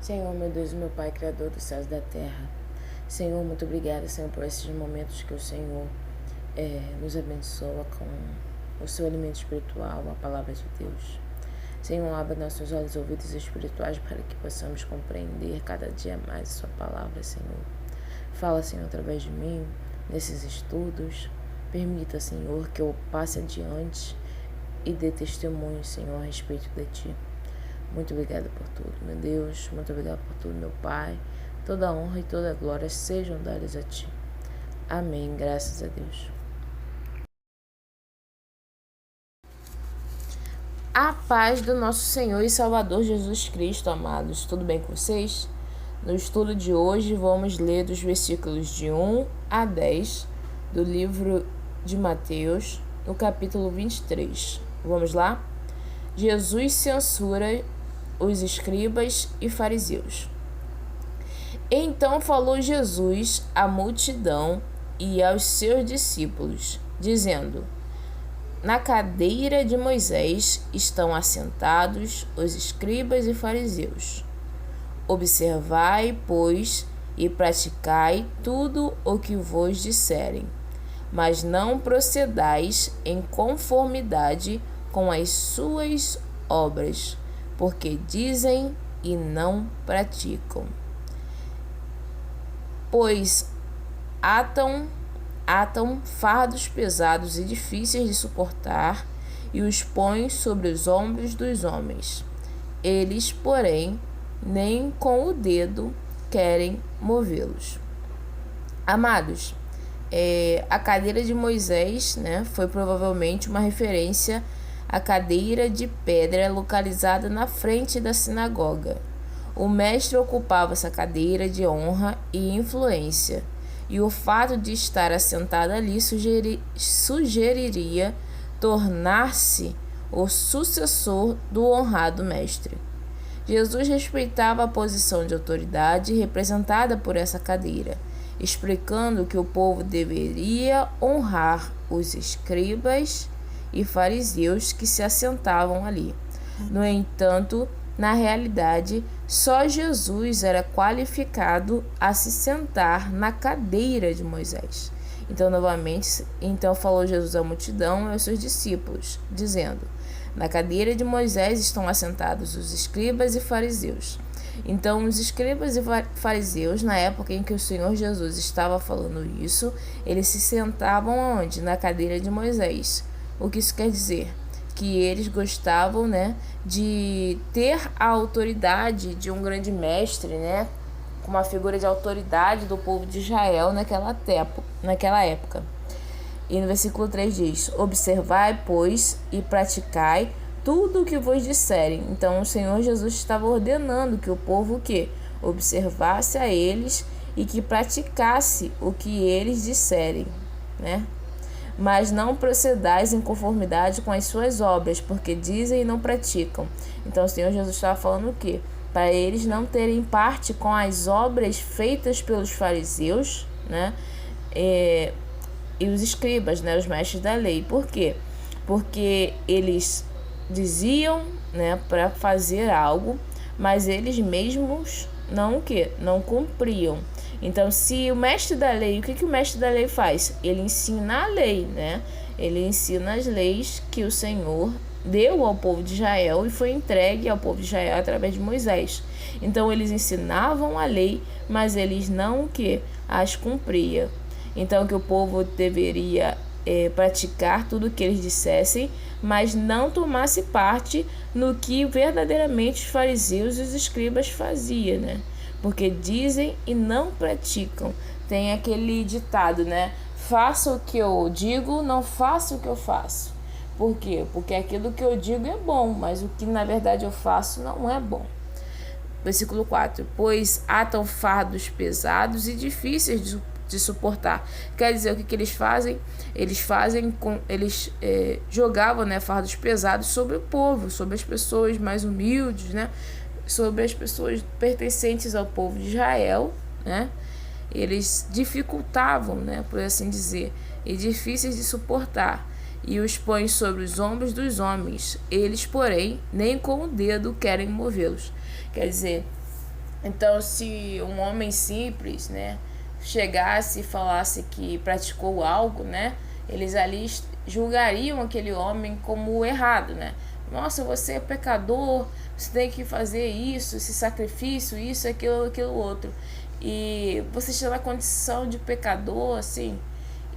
Senhor, meu Deus, meu Pai, Criador dos céus e da terra. Senhor, muito obrigada, Senhor, por esses momentos que o Senhor nos abençoa com o seu alimento espiritual, a palavra de Deus. Senhor, abra nossos olhos e ouvidos espirituais para que possamos compreender cada dia mais a sua palavra, Senhor. Fala, Senhor, através de mim, nesses estudos. Permita, Senhor, que eu passe adiante e dê testemunho, Senhor, a respeito de Ti. Muito obrigada por tudo, meu Deus. Muito obrigada por tudo, meu Pai. Toda a honra e toda a glória sejam dadas a Ti. Amém. Graças a Deus. A paz do nosso Senhor e Salvador Jesus Cristo, amados. Tudo bem com vocês? No estudo de hoje, vamos ler dos versículos de 1 a 10 do livro de Mateus, no capítulo 23. Vamos lá? Jesus censura os escribas e fariseus. Então falou Jesus à multidão e aos seus discípulos, dizendo: Na cadeira de Moisés estão assentados os escribas e fariseus. Observai, pois, e praticai tudo o que vos disserem, mas não procedais em conformidade com as suas obras, porque dizem e não praticam. Pois atam fardos pesados e difíceis de suportar e os põem sobre os ombros dos homens. Eles, porém, nem com o dedo querem movê-los. Amados, a cadeira de Moisés, foi provavelmente uma referência à cadeira de pedra localizada na frente da sinagoga. O mestre ocupava essa cadeira de honra e influência, e o fato de estar assentado ali sugeriria tornar-se o sucessor do honrado mestre. Jesus respeitava a posição de autoridade representada por essa cadeira, explicando que o povo deveria honrar os escribas e fariseus que se assentavam ali. No entanto, na realidade, só Jesus era qualificado a se sentar na cadeira de Moisés. Então falou Jesus à multidão e aos seus discípulos, dizendo: Na cadeira de Moisés estão assentados os escribas e fariseus. Então, os escribas e fariseus, na época em que o Senhor Jesus estava falando isso, eles se sentavam onde? Na cadeira de Moisés. O que isso quer dizer? Que eles gostavam, de ter a autoridade de um grande mestre, com uma figura de autoridade do povo de Israel naquela época. E no versículo 3 diz: Observai, pois, e praticai tudo o que vos disserem. Então o Senhor Jesus estava ordenando que o povo observasse a eles e que praticasse o que eles disserem, Mas não procedais em conformidade com as suas obras, porque dizem e não praticam. Então o Senhor Jesus estava falando o quê? Para eles não terem parte com as obras feitas pelos fariseus, e os escribas, os mestres da lei. Por quê? Porque eles diziam, para fazer algo, mas eles mesmos não cumpriam. Então, se o mestre da lei, o que o mestre da lei faz? Ele ensina a lei, Ele ensina as leis que o Senhor deu ao povo de Israel e foi entregue ao povo de Israel através de Moisés. Então, eles ensinavam a lei, mas eles não as cumpriam. Então, que o povo deveria praticar tudo o que eles dissessem, mas não tomasse parte no que verdadeiramente os fariseus e os escribas faziam, Porque dizem e não praticam. Tem aquele ditado, Faça o que eu digo, não faça o que eu faço. Por quê? Porque aquilo que eu digo é bom, mas o que na verdade eu faço não é bom. Versículo 4. Pois atam fardos pesados e difíceis de suportar. Quer dizer, o que eles fazem? Eles jogavam, fardos pesados sobre o povo, sobre as pessoas mais humildes, sobre as pessoas pertencentes ao povo de Israel, Eles dificultavam, por assim dizer, e difíceis de suportar, e os põem sobre os ombros dos homens. Eles, porém, nem com o dedo querem movê-los. Quer dizer, Então, se um homem simples, né, chegasse e falasse que praticou algo, né, eles ali julgariam aquele homem como errado, né? Nossa, você é pecador, você tem que fazer isso, esse sacrifício, isso, aquilo outro. E você está na condição de pecador, assim,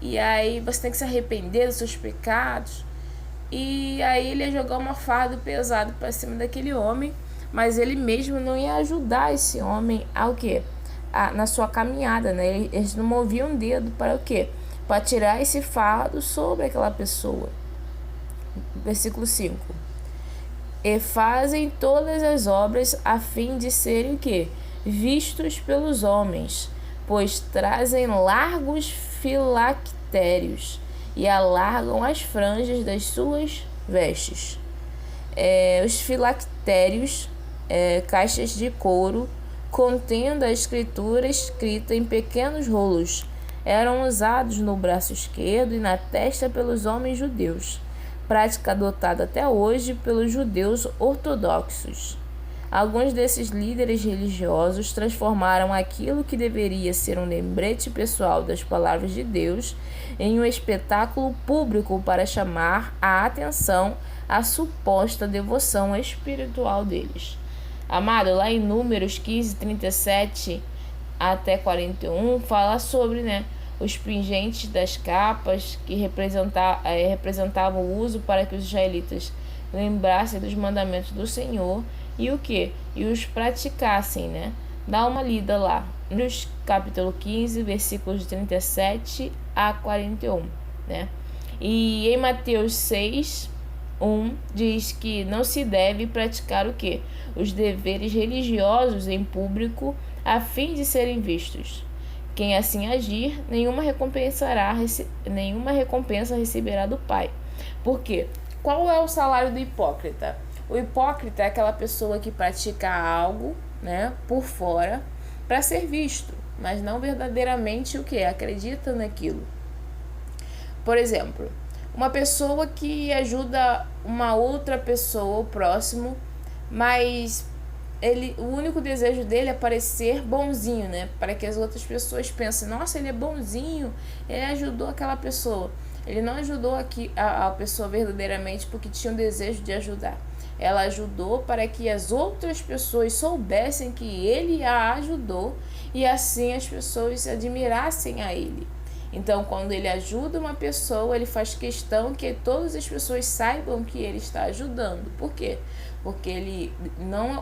e aí você tem que se arrepender dos seus pecados. E aí ele ia jogar uma fardo pesado para cima daquele homem, mas ele mesmo não ia ajudar esse homem ao quê? Na sua caminhada, né? Eles não moviam um dedo para o quê? Para tirar esse fardo sobre aquela pessoa. Versículo 5. E fazem todas as obras a fim de serem o quê? Vistos pelos homens, pois trazem largos filactérios e alargam as franjas das suas vestes. Os filactérios, caixas de couro, contendo a escritura escrita em pequenos rolos, eram usados no braço esquerdo e na testa pelos homens judeus, prática adotada até hoje pelos judeus ortodoxos. Alguns desses líderes religiosos transformaram aquilo que deveria ser um lembrete pessoal das palavras de Deus em um espetáculo público para chamar a atenção à suposta devoção espiritual deles. Amado, lá em Números 15, 37 até 41, fala sobre, né, os pingentes das capas que representavam o uso para que os israelitas lembrassem dos mandamentos do Senhor e o que? E os praticassem, né? Dá uma lida lá, nos capítulo 15, versículos de 37 a 41, né? E em Mateus 6, 1, diz que não se deve praticar o que? Os deveres religiosos em público a fim de serem vistos. Quem assim agir, nenhuma recompensa receberá do Pai. Por quê? Qual é o salário do hipócrita? O hipócrita é aquela pessoa que pratica algo, né, por fora, para ser visto, mas não verdadeiramente o que? Acredita naquilo. Por exemplo, uma pessoa que ajuda uma outra pessoa, o próximo, mas o único desejo dele é parecer bonzinho, né? Para que as outras pessoas pensem, nossa, ele é bonzinho, ele ajudou aquela pessoa. Ele não ajudou a pessoa verdadeiramente porque tinha o desejo de ajudar. Ela ajudou para que as outras pessoas soubessem que ele a ajudou e assim as pessoas admirassem a ele. Então, quando ele ajuda uma pessoa, ele faz questão que todas as pessoas saibam que ele está ajudando. Por quê? Porque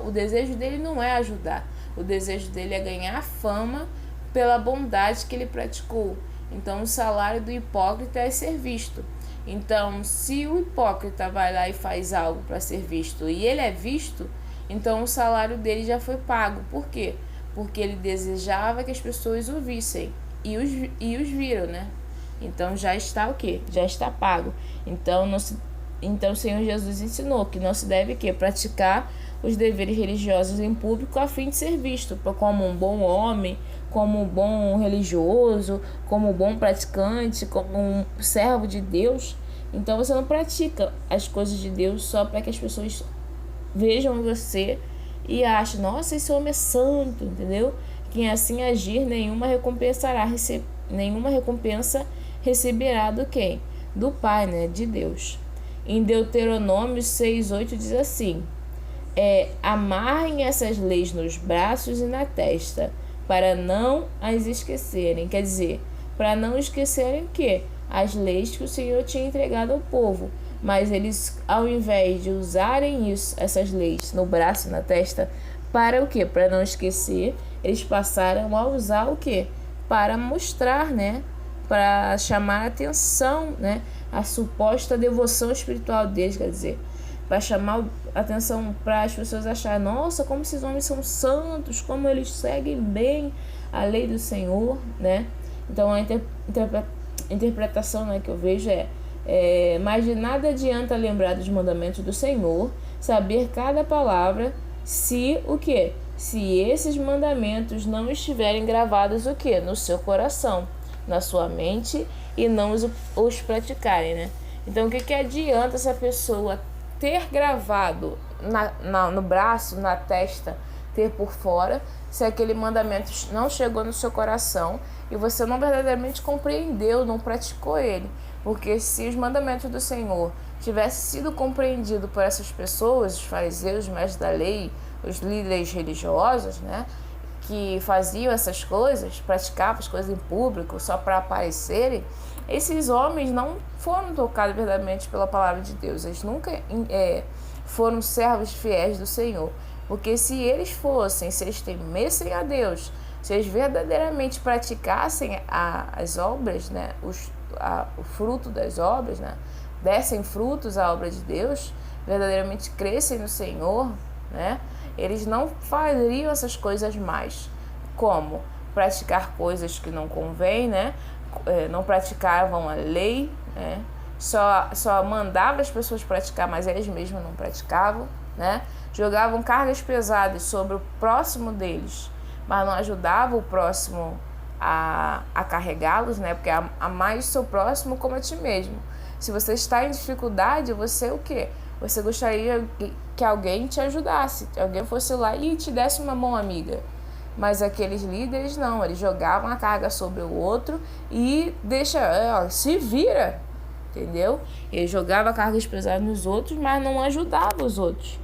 o desejo dele não é ajudar. O desejo dele é ganhar fama pela bondade que ele praticou. Então, o salário do hipócrita é ser visto. Então, se o hipócrita vai lá e faz algo para ser visto e ele é visto, então o salário dele já foi pago. Por quê? Porque ele desejava que as pessoas o vissem e os viram, né? Então já está o quê? Já está pago. Então o Senhor Jesus ensinou que não se deve praticar os deveres religiosos em público a fim de ser visto como um bom homem, como um bom religioso, como um bom praticante, como um servo de Deus. Então você não pratica as coisas de Deus só para que as pessoas vejam você e achem, nossa, esse homem é santo, entendeu? Quem assim agir, nenhuma recompensa receberá do quem? Do Pai, né? De Deus. Em Deuteronômio 6:8 diz assim: amarrem essas leis nos braços e na testa, para não as esquecerem. Quer dizer, para não esquecerem que as leis que o Senhor tinha entregado ao povo. Mas eles, ao invés de usarem essas leis no braço e na testa, para o quê? Para não esquecer, eles passaram a usar o quê? Para mostrar, né? Para chamar a atenção, né? A suposta devoção espiritual deles, quer dizer, para chamar a atenção para as pessoas acharem, nossa, como esses homens são santos, como eles seguem bem a lei do Senhor, né? Então a interpretação, né, que eu vejo mas de nada adianta lembrar dos mandamentos do Senhor, saber cada palavra, se o quê? Se esses mandamentos não estiverem gravados o quê? No seu coração, na sua mente, e não os praticarem, né? Então o que adianta essa pessoa ter gravado no braço, na testa, ter por fora se aquele mandamento não chegou no seu coração e você não verdadeiramente compreendeu, não praticou ele. Porque se os mandamentos do Senhor tivessem sido compreendidos por essas pessoas, os fariseus, os mestres da lei, os líderes religiosos, né, que faziam essas coisas, praticavam as coisas em público só para aparecerem, esses homens não foram tocados verdadeiramente pela palavra de Deus. Eles nunca foram servos fiéis do Senhor. Porque se eles fossem, se eles temessem a Deus, se eles verdadeiramente praticassem as obras, né, o fruto das obras, né, dessem frutos à obra de Deus, verdadeiramente crescem no Senhor, né, eles não fariam essas coisas mais. Como? Praticar coisas que não convém, né, não praticavam a lei, né, só mandavam as pessoas praticar, mas eles mesmos não praticavam, né, jogavam cargas pesadas sobre o próximo deles, mas não ajudavam o próximo a carregá-los, né? Porque amar o seu próximo como a ti mesmo. Se você está em dificuldade, você o quê? Você gostaria que alguém te ajudasse, que alguém fosse lá e te desse uma mão amiga. Mas aqueles líderes não, eles jogavam a carga sobre o outro e se vira, entendeu? Eles jogavam cargas pesadas nos outros, mas não ajudavam os outros.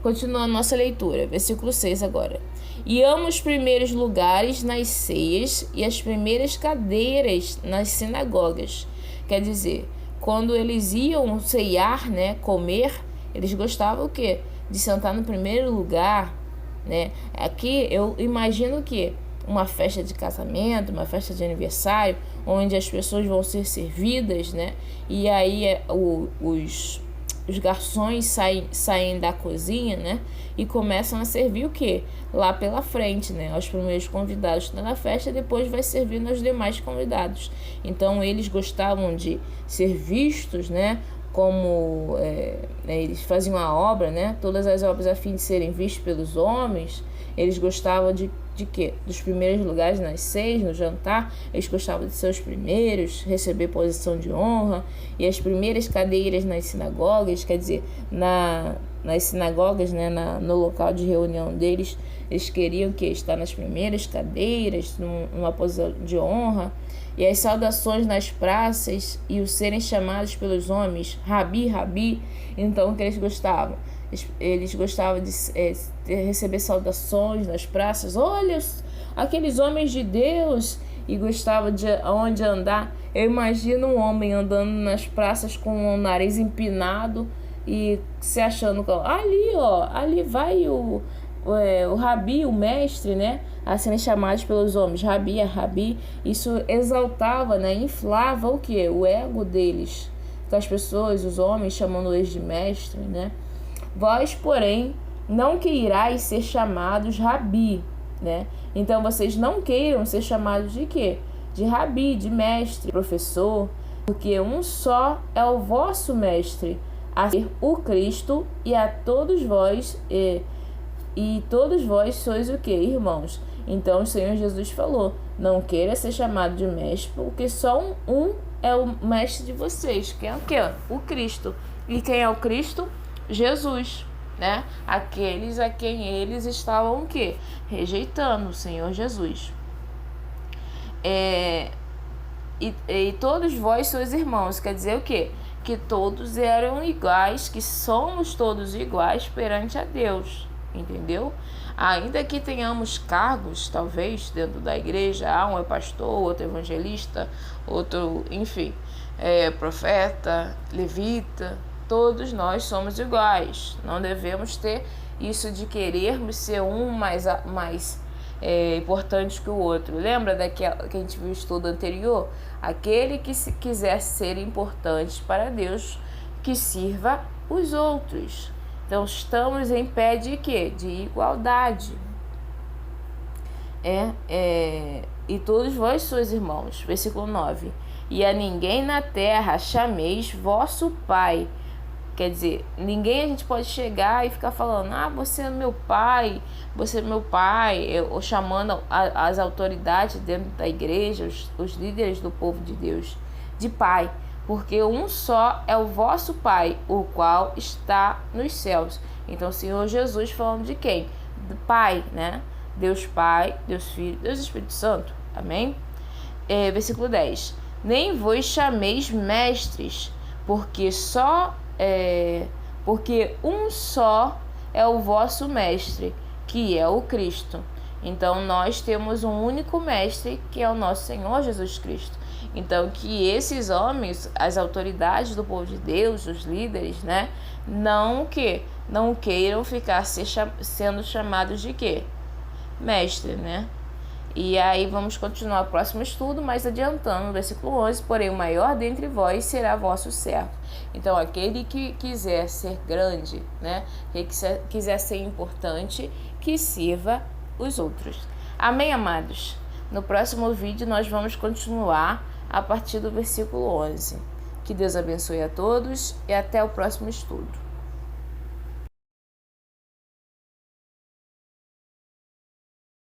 Continuando a nossa leitura, versículo 6 agora. E ama os primeiros lugares nas ceias e as primeiras cadeiras nas sinagogas. Quer dizer, quando eles iam ceiar, né, comer, eles gostavam o quê? De sentar no primeiro lugar, né? Aqui eu imagino que uma festa de casamento, uma festa de aniversário, onde as pessoas vão ser servidas, né? E aí os garçons saem da cozinha, né? E começam a servir o quê? Lá pela frente, né? Aos primeiros convidados da festa, depois vai servindo aos demais convidados. Então, eles gostavam de ser vistos, né? Como eles faziam a obra, né? Todas as obras a fim de serem vistas pelos homens. Eles gostavam de quê? Dos primeiros lugares nas ceias, no jantar. Eles gostavam de ser os primeiros, receber posição de honra. E as primeiras cadeiras nas sinagogas, quer dizer, nas sinagogas, né, no local de reunião deles, eles queriam que estar nas primeiras cadeiras, numa posição de honra. E as saudações nas praças e os serem chamados pelos homens, Rabi, Rabi. Então, o que eles gostavam? Eles gostavam de receber saudações nas praças. Olha, aqueles homens de Deus. E gostavam de onde andar. Eu imagino um homem andando nas praças com o nariz empinado e se achando que ali vai o Rabi, o mestre, né? A serem chamados pelos homens, Rabi, Rabi. Isso exaltava, né? Inflava o quê? O ego deles. Então, as pessoas, os homens, chamando eles de mestre, né? Vós, porém, não queirais ser chamados Rabi, né? Então, vocês não queiram ser chamados de quê? De Rabi, de mestre, professor, porque um só é o vosso mestre, a ser o Cristo, e a todos vós, e todos vós sois o quê, irmãos? Então, o Senhor Jesus falou, não queira ser chamado de mestre, porque só um é o mestre de vocês, que é o quê? O Cristo. E quem é o Cristo? Jesus, né? Aqueles a quem eles estavam o quê? Rejeitando o Senhor Jesus. E todos vós sois irmãos, quer dizer o quê? Que todos eram iguais, que somos todos iguais perante a Deus, entendeu? Ainda que tenhamos cargos, talvez, dentro da igreja, um é pastor, outro é evangelista, outro, enfim, profeta, levita, todos nós somos iguais. Não devemos ter isso de querermos ser um mais importante que o outro. Lembra daquela que a gente viu no estudo anterior? Aquele que se quiser ser importante para Deus, que sirva os outros. Então, estamos em pé de quê? De igualdade. E todos vós sois irmãos. Versículo 9. E a ninguém na terra chameis vosso Pai. Quer dizer, ninguém a gente pode chegar e ficar falando, você é meu pai, ou chamando as autoridades dentro da igreja, os líderes do povo de Deus, de pai, porque um só é o vosso Pai, o qual está nos céus. Então, o Senhor Jesus falando de quem? do Pai, né? Deus Pai, Deus Filho, Deus Espírito Santo. Amém? Versículo 10. Nem vos chameis mestres, porque um só é o vosso mestre, que é o Cristo. Então, nós temos um único mestre, que é o nosso Senhor Jesus Cristo. Então, que esses homens, as autoridades do povo de Deus, os líderes, né, não queiram ficar sendo chamados de quê? Mestre, né? E aí vamos continuar o próximo estudo, mas adiantando no versículo 11, porém o maior dentre vós será vosso servo. Então aquele que quiser ser grande, né, que quiser ser importante, que sirva os outros. Amém, amados? No próximo vídeo nós vamos continuar a partir do versículo 11. Que Deus abençoe a todos e até o próximo estudo.